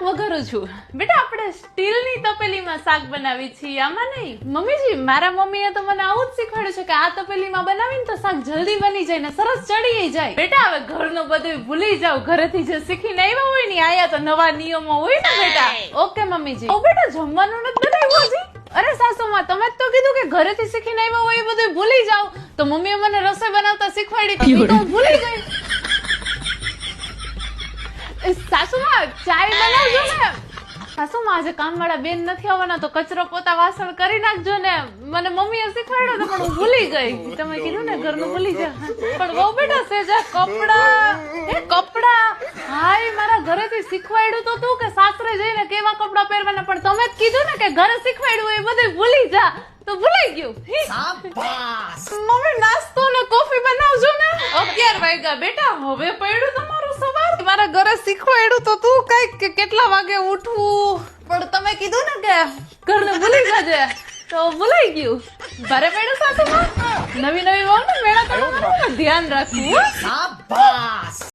વઘારું છું. બેટા આપણે સ્ટીલની તપેલીમાં શાક બનાવી છીએ, આમાં નહીં. મમ્મીજી મારા મમ્મીએ તો મને આવું જ શીખવાડ્યું છે કે આ તપેલીમાં બનાવીને તો શાક જલ્દી બની જાય ને સરસ ચડી જાય. બેટા હવે ઘરનું બધું ભૂલી જાવ, ઘરેથી જે શીખીને આવ્યા હોય ને આયા તો નવા નિયમો હોય ને બેટા. ઓકે મમ્મીજી. ઓ બેટા જમવાનું નથી બનાવ્યું હજી? અરે સાસુમાં તમે જ તો કીધું કે ઘરેથી શીખીને આવ્યા હોય એ બધું ભૂલી જાવ, તો મમ્મીએ મને રસોઈ બનાવતા શીખવાડી તો ભૂલી ગઈ. સાસુમાં ચાય બનાવજો ને. સાસુમાં આજે કામવાળા બેન નથી આવવાના તો કચરો પોતા વાસણ કરી નાખજો ને. મને મમ્મીએ શીખવાડ્યો તો પણ હું ભૂલી ગઈ. તમે કીધું ને ઘરનું ભૂલી જા. પણ બહુ બેટા સેજા કપડા હાય મારા ઘરેથી શીખવાડ્યું તો તું કે સાસરે જઈને કેવા કપડા પહેરવાના, પણ તમે જ કીધું ને કે ઘરે શીખવાડ્યું એ બધું ભૂલી જા તો ભૂલાઈ ગયું. મમ્મી નાસ્તો ને કોફી બનાવજો ને. 11 વાગ્યા બેટા, હવે પડ્યું તમારું સવાર. મારા ઘરે શીખવાડ્યું તો તું કઈક કે કેટલા વાગે ઉઠવું, પણ તમે કીધું ને કે ઘરને ભૂલી જજે તો ભૂલાઈ ગયું. ભારે પડ્યું સાસુમાં. નવી વહુ ને મેળા કરવાનું ધ્યાન રાખવું.